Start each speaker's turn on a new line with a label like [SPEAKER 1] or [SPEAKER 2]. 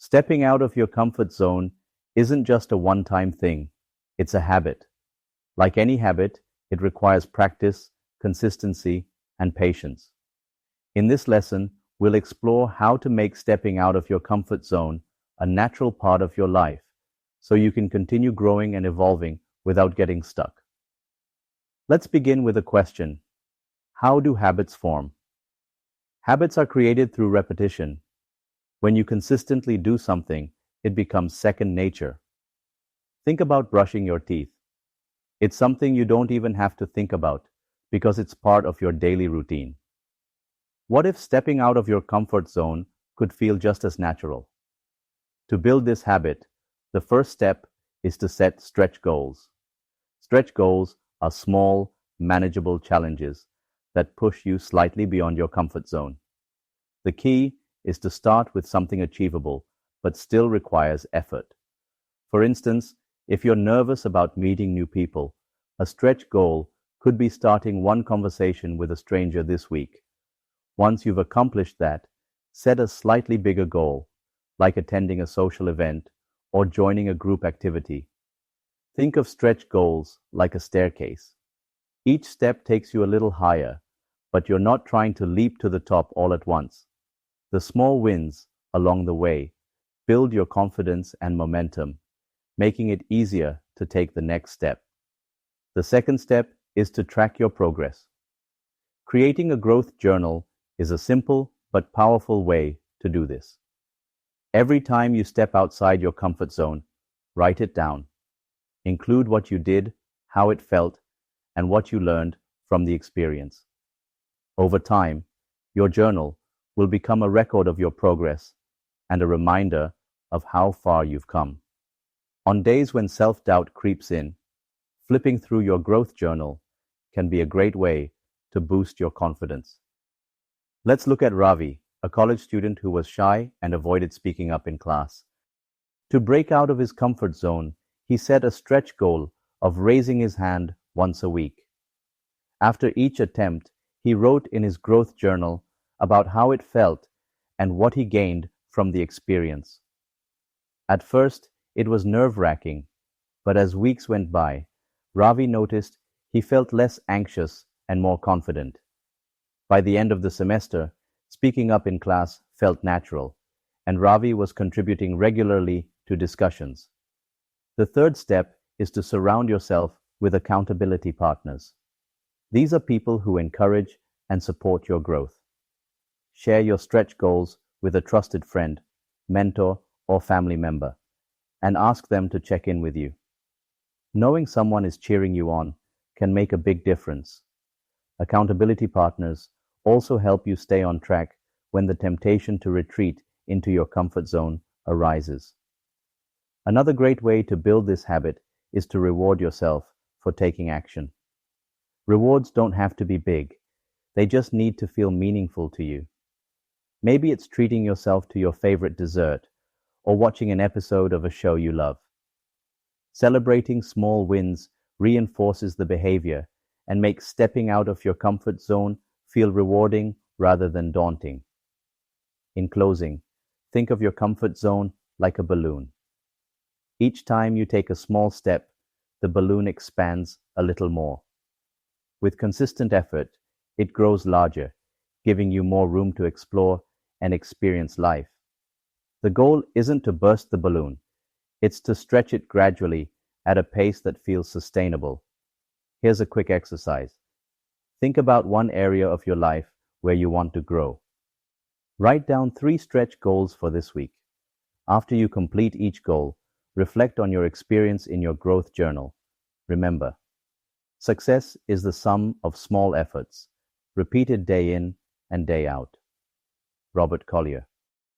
[SPEAKER 1] Stepping out of your comfort zone isn't just a one-time thing, it's a habit. Like any habit, it requires practice, consistency, and patience. In this lesson, we'll explore how to make stepping out of your comfort zone a natural part of your life so you can continue growing and evolving without getting stuck. Let's begin with a question. How do habits form? Habits are created through repetition. When you consistently do something, it becomes second nature. Think about brushing your teeth. It's something you don't even have to think about because it's part of your daily routine. What if stepping out of your comfort zone could feel just as natural? To build this habit, the first step is to set stretch goals. Stretch goals are small, manageable challenges that push you slightly beyond your comfort zone. The key is to start with something achievable, but still requires effort. For instance, if you're nervous about meeting new people, a stretch goal could be starting one conversation with a stranger this week. Once you've accomplished that, set a slightly bigger goal, like attending a social event or joining a group activity. Think of stretch goals like a staircase. Each step takes you a little higher, but you're not trying to leap to the top all at once. The small wins along the way build your confidence and momentum, making it easier to take the next step. The second step is to track your progress. Creating a growth journal is a simple but powerful way to do this. Every time you step outside your comfort zone, write it down. Include what you did, how it felt, and what you learned from the experience. Over time, your journal will become a record of your progress and a reminder of how far you've come. On days when self-doubt creeps in, flipping through your growth journal can be a great way to boost your confidence. Let's look at Ravi, a college student who was shy and avoided speaking up in class. To break out of his comfort zone, he set a stretch goal of raising his hand once a week. After each attempt, he wrote in his growth journal about how it felt and what he gained from the experience. At first, it was nerve-wracking, but as weeks went by, Ravi noticed he felt less anxious and more confident. By the end of the semester, speaking up in class felt natural, and Ravi was contributing regularly to discussions. The third step is to surround yourself with accountability partners. These are people who encourage and support your growth. Share your stretch goals with a trusted friend, mentor, or family member, and ask them to check in with you. Knowing someone is cheering you on can make a big difference. Accountability partners also help you stay on track when the temptation to retreat into your comfort zone arises. Another great way to build this habit is to reward yourself for taking action. Rewards don't have to be big. They just need to feel meaningful to you. Maybe it's treating yourself to your favorite dessert or watching an episode of a show you love. Celebrating small wins reinforces the behavior and makes stepping out of your comfort zone feel rewarding rather than daunting. In closing, think of your comfort zone like a balloon. Each time you take a small step, the balloon expands a little more. With consistent effort, it grows larger, giving you more room to explore and experience life. The goal isn't to burst the balloon, it's to stretch it gradually at a pace that feels sustainable. Here's a quick exercise. Think about one area of your life where you want to grow. Write down 3 stretch goals for this week. After you complete each goal, reflect on your experience in your growth journal. Remember, success is the sum of small efforts, repeated day in and day out. Robert Collier.